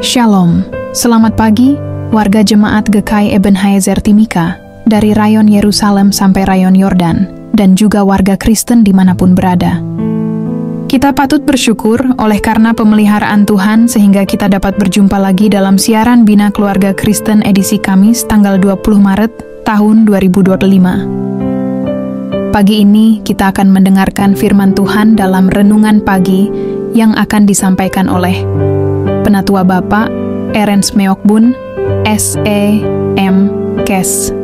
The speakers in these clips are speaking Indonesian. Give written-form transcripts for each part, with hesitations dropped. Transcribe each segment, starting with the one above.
Shalom, selamat pagi, warga jemaat GKI Ebenezer Timika, dari rayon Yerusalem sampai rayon Yordan, dan juga warga Kristen dimanapun berada. Kita patut bersyukur oleh karena pemeliharaan Tuhan sehingga kita dapat berjumpa lagi dalam siaran Bina Keluarga Kristen edisi Kamis tanggal 20 Maret tahun 2025. Pagi ini kita akan mendengarkan firman Tuhan dalam renungan pagi yang akan disampaikan oleh Penatua Bapak Ernst Meokbun, SEM Kes.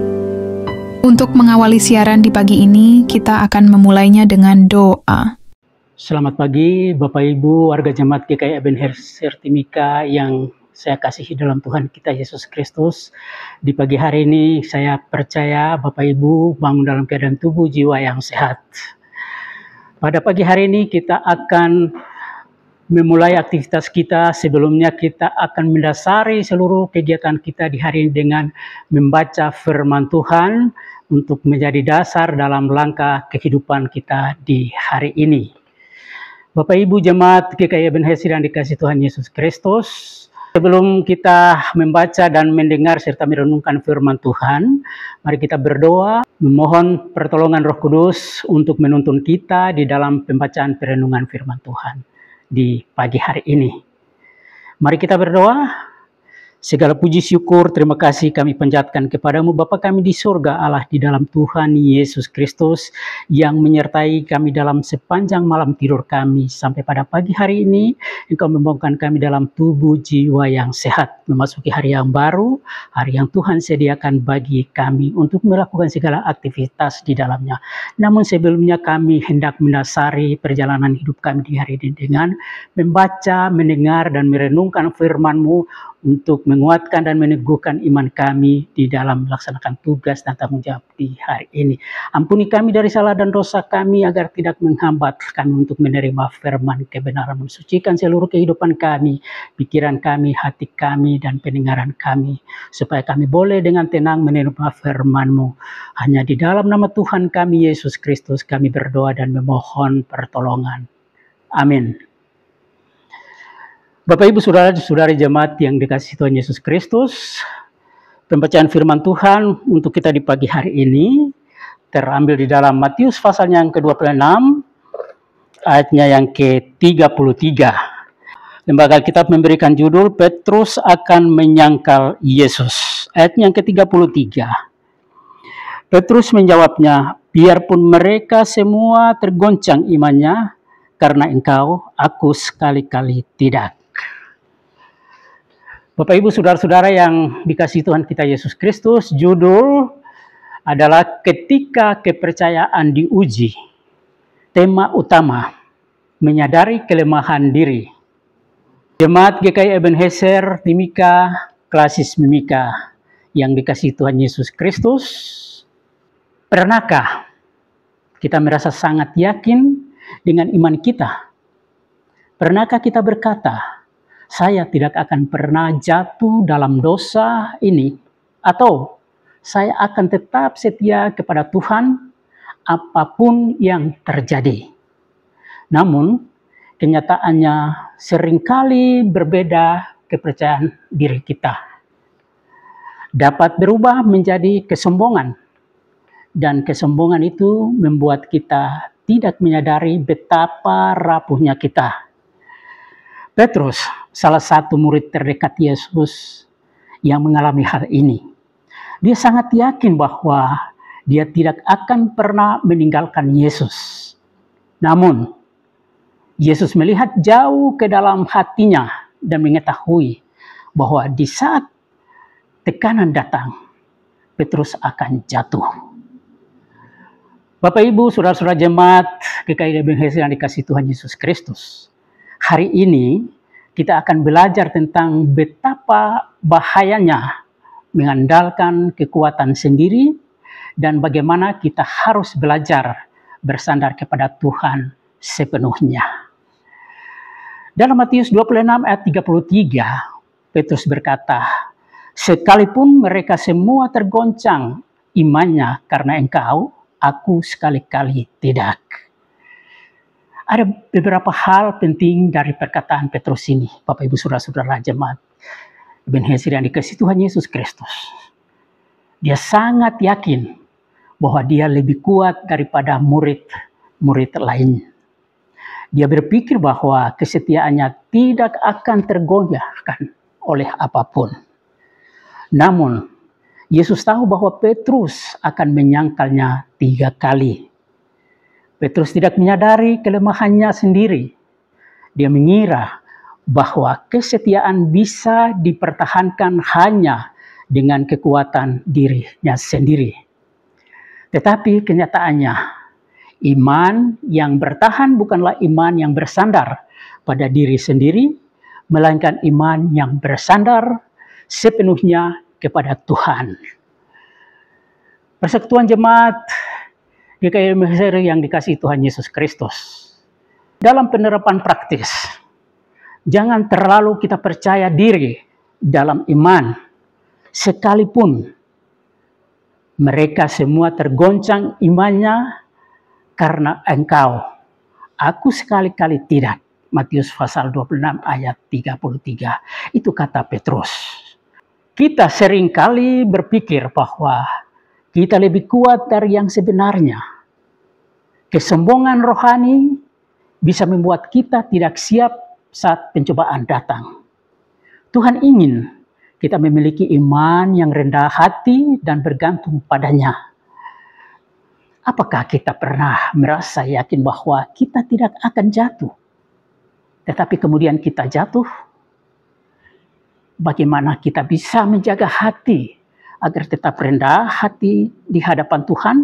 Untuk mengawali siaran di pagi ini, kita akan memulainya dengan doa. Selamat pagi Bapak Ibu warga jemaat GKI Ebenezer Timika yang saya kasihi dalam Tuhan kita Yesus Kristus. Di pagi hari ini saya percaya Bapak Ibu bangun dalam keadaan tubuh jiwa yang sehat. Pada pagi hari ini kita akan memulai aktivitas kita. Sebelumnya kita akan mendasari seluruh kegiatan kita di hari ini dengan membaca firman Tuhan untuk menjadi dasar dalam langkah kehidupan kita di hari ini. Bapak Ibu jemaat GKI Ebenezer yang dikasihi Tuhan Yesus Kristus, sebelum kita membaca dan mendengar serta merenungkan firman Tuhan, mari kita berdoa, memohon pertolongan Roh Kudus untuk menuntun kita di dalam pembacaan perenungan firman Tuhan di pagi hari ini. Mari kita berdoa. Segala puji syukur, terima kasih kami panjatkan kepadamu Bapa kami di surga Allah di dalam Tuhan Yesus Kristus yang menyertai kami dalam sepanjang malam tidur kami sampai pada pagi hari ini. Engkau membangunkan kami dalam tubuh jiwa yang sehat, memasuki hari yang baru, hari yang Tuhan sediakan bagi kami untuk melakukan segala aktivitas di dalamnya. Namun sebelumnya kami hendak mendasari perjalanan hidup kami di hari ini dengan membaca, mendengar dan merenungkan firman-Mu untuk menguatkan dan meneguhkan iman kami di dalam melaksanakan tugas dan tanggung jawab di hari ini. Ampuni kami dari salah dan dosa kami agar tidak menghambat kami untuk menerima firman kebenaran. Mensucikan seluruh kehidupan kami, pikiran kami, hati kami, dan pendengaran kami. Supaya kami boleh dengan tenang menerima firman-Mu. Hanya di dalam nama Tuhan kami Yesus Kristus kami berdoa dan memohon pertolongan. Amin. Bapak Ibu Saudara-saudari jemaat yang dikasihi Tuhan Yesus Kristus, pembacaan firman Tuhan untuk kita di pagi hari ini terambil di dalam Matius pasal yang ke-26 ayatnya yang ke-33. Lembaga Alkitab memberikan judul Petrus akan menyangkal Yesus. Ayat yang ke-33. Petrus menjawabnya, biarpun mereka semua tergoncang imannya karena engkau, aku sekali-kali tidak. Bapak Ibu Saudara-saudara yang dikasihi Tuhan kita Yesus Kristus, judul adalah ketika kepercayaan diuji. Tema utama, menyadari kelemahan diri. Jemaat GKI Ebenezer Timika, Klasis Mimika yang dikasihi Tuhan Yesus Kristus, pernahkah kita merasa sangat yakin dengan iman kita? Pernahkah kita berkata, saya tidak akan pernah jatuh dalam dosa ini, atau saya akan tetap setia kepada Tuhan apapun yang terjadi. Namun, kenyataannya seringkali berbeda kepercayaan diri kita. Dapat berubah menjadi kesombongan, dan kesombongan itu membuat kita tidak menyadari betapa rapuhnya kita. Petrus, salah satu murid terdekat Yesus yang mengalami hal ini. Dia sangat yakin bahwa dia tidak akan pernah meninggalkan Yesus. Namun, Yesus melihat jauh ke dalam hatinya dan mengetahui bahwa di saat tekanan datang, Petrus akan jatuh. Bapak Ibu, Saudara-saudara jemaat GKI Ebenezer yang dikasihi Tuhan Yesus Kristus. Hari ini kita akan belajar tentang betapa bahayanya mengandalkan kekuatan sendiri dan bagaimana kita harus belajar bersandar kepada Tuhan sepenuhnya. Dalam Matius 26 ayat 33, Petrus berkata, sekalipun mereka semua tergoncang imannya karena engkau, aku sekali-kali tidak. Ada beberapa hal penting dari perkataan Petrus ini, Bapak Ibu Saudara-saudara jemaat. Ebenezer yang dikasihi Tuhan Yesus Kristus, dia sangat yakin bahwa dia lebih kuat daripada murid-murid lain. Dia berpikir bahwa kesetiaannya tidak akan tergoyahkan oleh apapun. Namun, Yesus tahu bahwa Petrus akan menyangkalnya 3 kali. Petrus tidak menyadari kelemahannya sendiri. Dia mengira bahwa kesetiaan bisa dipertahankan hanya dengan kekuatan dirinya sendiri. Tetapi kenyataannya, iman yang bertahan bukanlah iman yang bersandar pada diri sendiri, melainkan iman yang bersandar sepenuhnya kepada Tuhan. Persekutuan Jemaat GKI Ebenezer yang dikasihi Tuhan Yesus Kristus, dalam penerapan praktis, jangan terlalu kita percaya diri dalam iman, sekalipun mereka semua tergoncang imannya karena engkau. Aku sekali-kali tidak. Matius pasal 26 ayat 33. Itu kata Petrus. Kita seringkali berpikir bahwa kita lebih kuat dari yang sebenarnya. Kesombongan rohani bisa membuat kita tidak siap saat pencobaan datang. Tuhan ingin kita memiliki iman yang rendah hati dan bergantung padanya. Apakah kita pernah merasa yakin bahwa kita tidak akan jatuh, tetapi kemudian kita jatuh? Bagaimana kita bisa menjaga hati agar tetap rendah hati di hadapan Tuhan?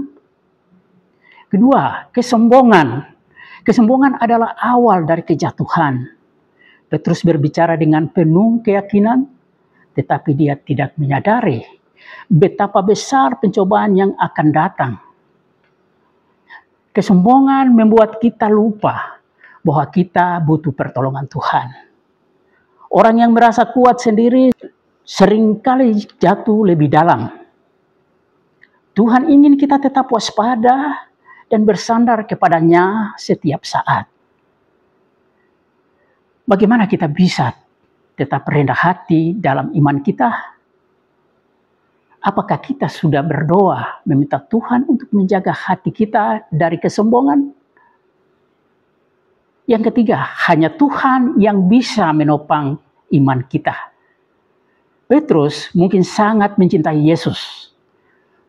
Kedua, kesombongan. Kesombongan adalah awal dari kejatuhan. Petrus berbicara dengan penuh keyakinan, tetapi dia tidak menyadari betapa besar pencobaan yang akan datang. Kesombongan membuat kita lupa bahwa kita butuh pertolongan Tuhan. Orang yang merasa kuat sendiri seringkali jatuh lebih dalam. Tuhan ingin kita tetap waspada dan bersandar kepadanya setiap saat. Bagaimana kita bisa tetap rendah hati dalam iman kita? Apakah kita sudah berdoa meminta Tuhan untuk menjaga hati kita dari kesombongan? Yang ketiga, hanya Tuhan yang bisa menopang iman kita. Petrus mungkin sangat mencintai Yesus,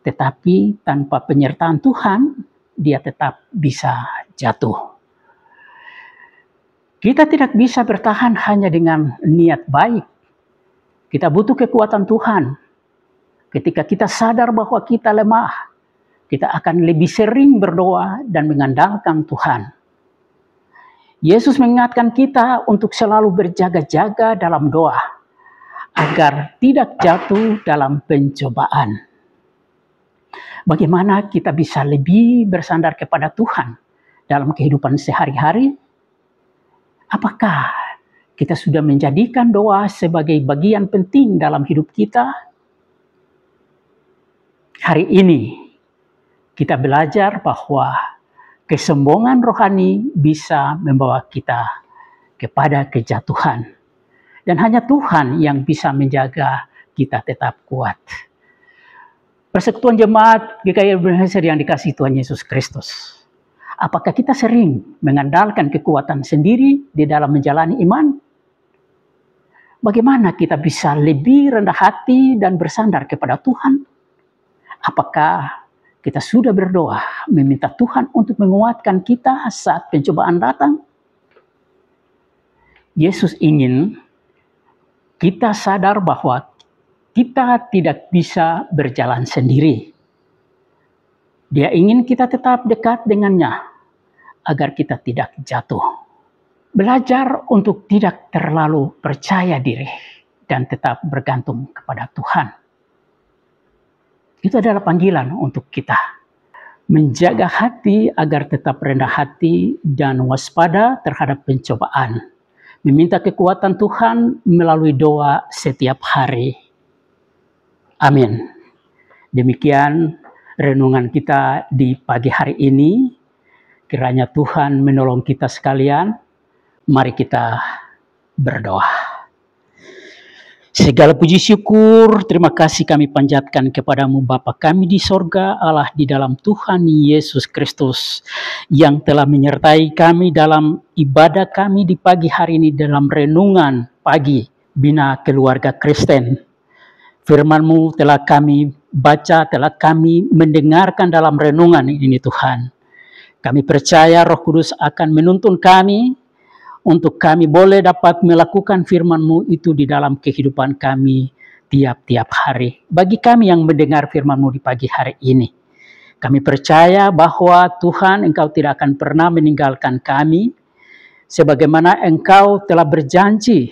tetapi tanpa penyertaan Tuhan, dia tetap bisa jatuh. Kita tidak bisa bertahan hanya dengan niat baik. Kita butuh kekuatan Tuhan. Ketika kita sadar bahwa kita lemah, kita akan lebih sering berdoa dan mengandalkan Tuhan. Yesus mengingatkan kita untuk selalu berjaga-jaga dalam doa, agar tidak jatuh dalam pencobaan. Bagaimana kita bisa lebih bersandar kepada Tuhan dalam kehidupan sehari-hari? Apakah kita sudah menjadikan doa sebagai bagian penting dalam hidup kita? Hari ini kita belajar bahwa kesombongan rohani bisa membawa kita kepada kejatuhan. Dan hanya Tuhan yang bisa menjaga kita tetap kuat. Persekutuan Jemaat GKI Ebenezer yang dikasihi Tuhan Yesus Kristus. Apakah kita sering mengandalkan kekuatan sendiri di dalam menjalani iman? Bagaimana kita bisa lebih rendah hati dan bersandar kepada Tuhan? Apakah kita sudah berdoa meminta Tuhan untuk menguatkan kita saat pencobaan datang? Yesus ingin kita sadar bahwa kita tidak bisa berjalan sendiri. Dia ingin kita tetap dekat dengannya agar kita tidak jatuh. Belajar untuk tidak terlalu percaya diri dan tetap bergantung kepada Tuhan. Itu adalah panggilan untuk kita. Menjaga hati agar tetap rendah hati dan waspada terhadap pencobaan. Meminta kekuatan Tuhan melalui doa setiap hari. Amin. Demikian renungan kita di pagi hari ini. Kiranya Tuhan menolong kita sekalian. Mari kita berdoa. Segala puji syukur, terima kasih kami panjatkan kepadamu Bapa kami di sorga, Allah di dalam Tuhan Yesus Kristus, yang telah menyertai kami dalam ibadah kami di pagi hari ini dalam renungan pagi Bina Keluarga Kristen. Firman-Mu telah kami baca, telah kami mendengarkan dalam renungan ini Tuhan. Kami percaya Roh Kudus akan menuntun kami, untuk kami boleh dapat melakukan firman-Mu itu di dalam kehidupan kami tiap-tiap hari. Bagi kami yang mendengar firman-Mu di pagi hari ini, kami percaya bahwa Tuhan, Engkau tidak akan pernah meninggalkan kami, sebagaimana Engkau telah berjanji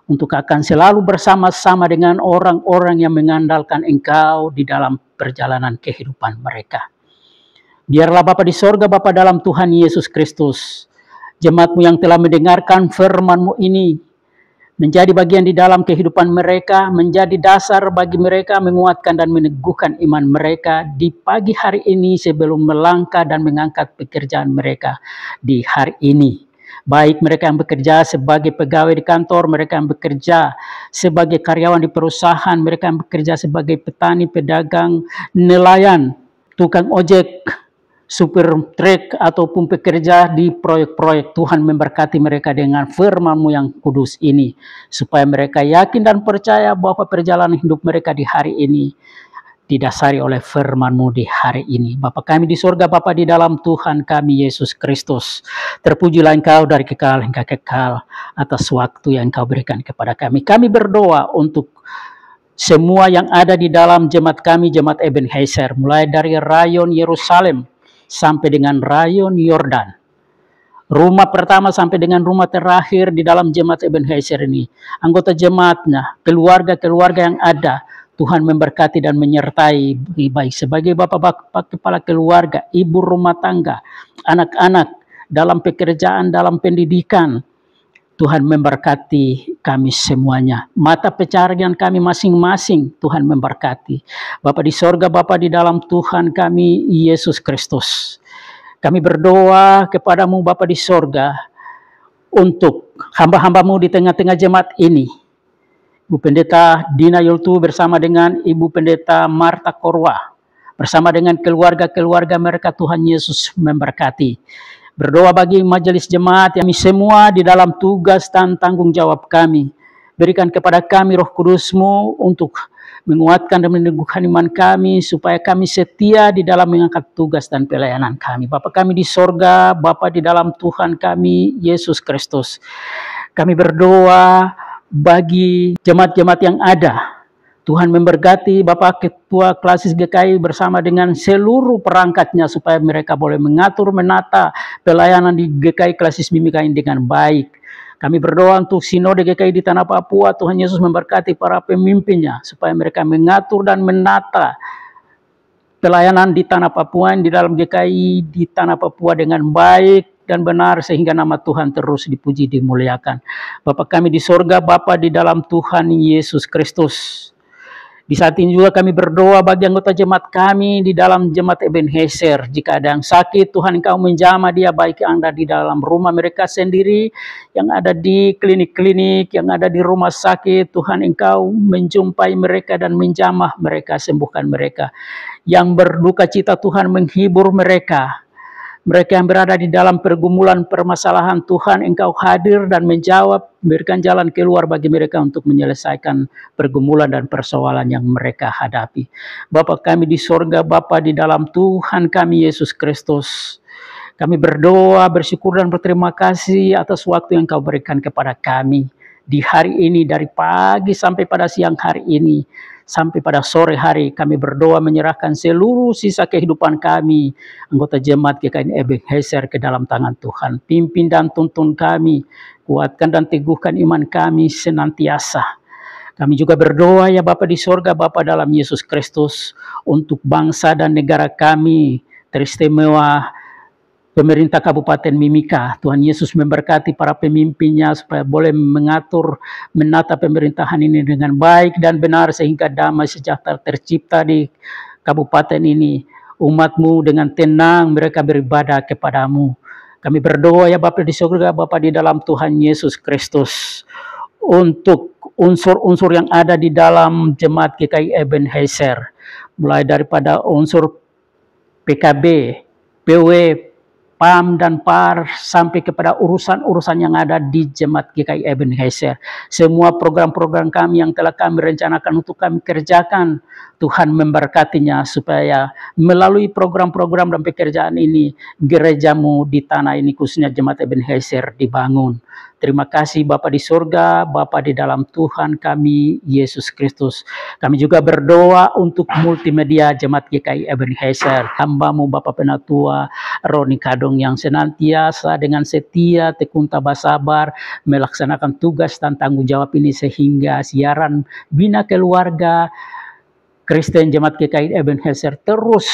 untuk akan selalu bersama-sama dengan orang-orang yang mengandalkan Engkau di dalam perjalanan kehidupan mereka. Biarlah Bapa di sorga, Bapa dalam Tuhan Yesus Kristus, jemaat-Mu yang telah mendengarkan firman-Mu ini menjadi bagian di dalam kehidupan mereka, menjadi dasar bagi mereka menguatkan dan meneguhkan iman mereka di pagi hari ini sebelum melangkah dan mengangkat pekerjaan mereka di hari ini. Baik mereka yang bekerja sebagai pegawai di kantor, mereka yang bekerja sebagai karyawan di perusahaan, mereka yang bekerja sebagai petani, pedagang, nelayan, tukang ojek, supir truk ataupun pekerja di proyek-proyek. Tuhan memberkati mereka dengan firman-Mu yang kudus ini, supaya mereka yakin dan percaya bahwa perjalanan hidup mereka di hari ini didasari oleh firman-Mu di hari ini. Bapa kami di surga, Bapa di dalam Tuhan kami Yesus Kristus, terpujilah Engkau dari kekal hingga kekal atas waktu yang Engkau berikan kepada kami. Kami berdoa untuk semua yang ada di dalam jemaat kami, jemaat Ebenezer, mulai dari rayon Yerusalem sampai dengan rayon Yordan, rumah pertama sampai dengan rumah terakhir di dalam jemaat Ebenezer ini, anggota jemaatnya, keluarga-keluarga yang ada, Tuhan memberkati dan menyertai, baik sebagai bapak-bapak kepala keluarga, ibu rumah tangga, anak-anak dalam pekerjaan, dalam pendidikan. Tuhan memberkati kami semuanya. Mata pencarian kami masing-masing, Tuhan memberkati. Bapa di sorga, Bapa di dalam Tuhan kami Yesus Kristus, kami berdoa kepadamu Bapa di sorga, untuk hamba-hamba-Mu di tengah-tengah jemaat ini. Ibu Pendeta Dina Yultu bersama dengan Ibu Pendeta Marta Korwa, bersama dengan keluarga-keluarga mereka, Tuhan Yesus memberkati. Berdoa bagi majelis jemaat yang semua di dalam tugas dan tanggung jawab kami. Berikan kepada kami Roh Kudus-Mu untuk menguatkan dan meneguhkan iman kami, supaya kami setia di dalam mengangkat tugas dan pelayanan kami. Bapa kami di sorga, Bapa di dalam Tuhan kami Yesus Kristus, kami berdoa bagi jemaat-jemaat yang ada. Tuhan memberkati Bapak Ketua Klasis GKI bersama dengan seluruh perangkatnya, supaya mereka boleh mengatur, menata pelayanan di GKI Klasis Mimika ini dengan baik. Kami berdoa untuk Sinode GKI di Tanah Papua, Tuhan Yesus memberkati para pemimpinnya, supaya mereka mengatur dan menata pelayanan di Tanah Papua, di dalam GKI di Tanah Papua dengan baik dan benar, sehingga nama Tuhan terus dipuji, dimuliakan. Bapa kami di sorga, Bapa di dalam Tuhan Yesus Kristus, di saat ini juga kami berdoa bagi anggota jemaat kami di dalam jemaat Ebenezer. Jika ada yang sakit, Tuhan Engkau menjamah dia, baik yang ada di dalam rumah mereka sendiri, yang ada di klinik-klinik, yang ada di rumah sakit. Tuhan Engkau menjumpai mereka dan menjamah mereka, sembuhkan mereka. Yang berduka cita, Tuhan menghibur mereka. Mereka yang berada di dalam pergumulan permasalahan, Tuhan Engkau hadir dan menjawab, berikan jalan keluar bagi mereka untuk menyelesaikan pergumulan dan persoalan yang mereka hadapi. Bapa kami di sorga, Bapa di dalam Tuhan kami Yesus Kristus, kami berdoa, bersyukur dan berterima kasih atas waktu yang Kau berikan kepada kami di hari ini, dari pagi sampai pada siang hari ini, sampai pada sore hari. Kami berdoa menyerahkan seluruh sisa kehidupan kami, anggota jemaat GKI Ebenezer, ke dalam tangan Tuhan. Pimpin dan tuntun kami, kuatkan dan teguhkan iman kami senantiasa. Kami juga berdoa ya Bapa di sorga, Bapa dalam Yesus Kristus, untuk bangsa dan negara kami, teristimewa pemerintah Kabupaten Mimika. Tuhan Yesus memberkati para pemimpinnya, supaya boleh mengatur, menata pemerintahan ini dengan baik dan benar, sehingga damai sejahtera tercipta di kabupaten ini. Umat-Mu dengan tenang mereka beribadah kepadamu. Kami berdoa ya Bapa di surga, Bapa di dalam Tuhan Yesus Kristus, untuk unsur-unsur yang ada di dalam Jemaat GKI Ebenezer, mulai daripada unsur PKB, PW, PAM dan PAR, sampai kepada urusan-urusan yang ada di Jemaat GKI Ebenezer. Semua program-program kami yang telah kami rencanakan untuk kami kerjakan, Tuhan memberkatinya supaya melalui program-program dan pekerjaan ini, gerejamu di tanah ini khususnya Jemaat Ebenezer dibangun. Terima kasih Bapa di surga, Bapa di dalam Tuhan kami, Yesus Kristus. Kami juga berdoa untuk multimedia Jemaat GKI Ebenezer. Hamba-Mu Bapa Penatua Roni Kadong yang senantiasa dengan setia, tekun, tabah, sabar melaksanakan tugas dan tanggung jawab ini sehingga siaran Bina Keluarga Kristen Jemaat GKI Ebenezer terus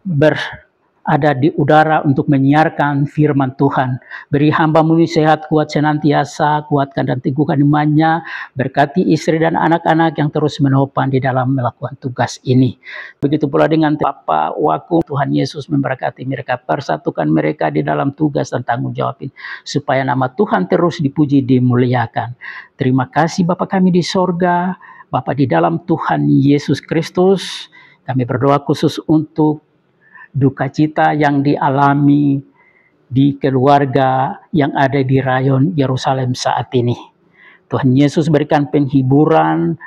berada di udara untuk menyiarkan firman Tuhan. Beri hamba-Mu sehat, kuat senantiasa, kuatkan dan teguhkan imannya, berkati istri dan anak-anak yang terus menopang di dalam melakukan tugas ini. Begitu pula dengan Papa Waku, Tuhan Yesus memberkati mereka, persatukan mereka di dalam tugas dan tanggung jawab ini, supaya nama Tuhan terus dipuji, dimuliakan. Terima kasih Bapa kami di sorga, Bapa di dalam Tuhan Yesus Kristus. Kami berdoa khusus untuk duka cita yang dialami di keluarga yang ada di rayon Yerusalem saat ini. Tuhan Yesus berikan penghiburan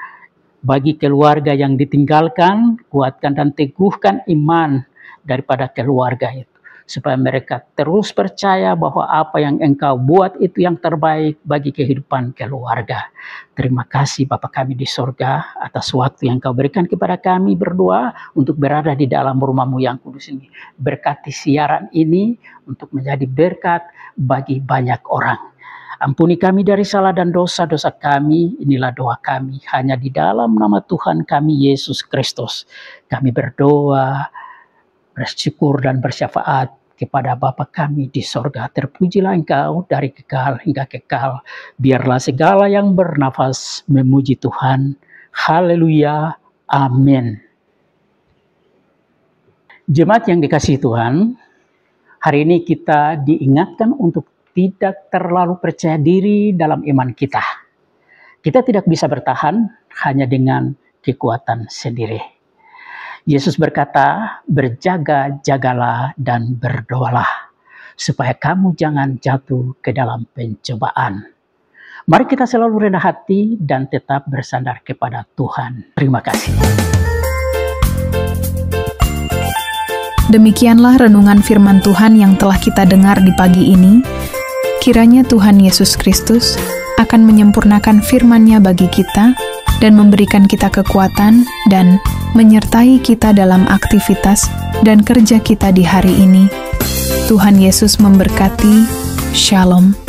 bagi keluarga yang ditinggalkan, kuatkan dan teguhkan iman daripada keluarga itu, supaya mereka terus percaya bahwa apa yang Engkau buat itu yang terbaik bagi kehidupan keluarga. Terima kasih Bapa kami di sorga atas waktu yang Kau berikan kepada kami berdoa untuk berada di dalam rumah-Mu yang kudus ini. Berkati siaran ini untuk menjadi berkat bagi banyak orang. Ampuni kami dari salah dan dosa-dosa kami. Inilah doa kami hanya di dalam nama Tuhan kami Yesus Kristus. Kami berdoa, bersyukur dan bersyafaat kepada Bapa kami di sorga. Terpujilah Engkau dari kekal hingga kekal. Biarlah segala yang bernafas memuji Tuhan. Haleluya. Amin. Jemaat yang dikasihi Tuhan, hari ini kita diingatkan untuk tidak terlalu percaya diri dalam iman kita. Kita tidak bisa bertahan hanya dengan kekuatan sendiri. Yesus berkata, berjaga-jagalah dan berdoalah, supaya kamu jangan jatuh ke dalam pencobaan. Mari kita selalu rendah hati dan tetap bersandar kepada Tuhan. Terima kasih. Demikianlah renungan firman Tuhan yang telah kita dengar di pagi ini. Kiranya Tuhan Yesus Kristus akan menyempurnakan firman-Nya bagi kita dan memberikan kita kekuatan dan menyertai kita dalam aktivitas dan kerja kita di hari ini. Tuhan Yesus memberkati. Shalom.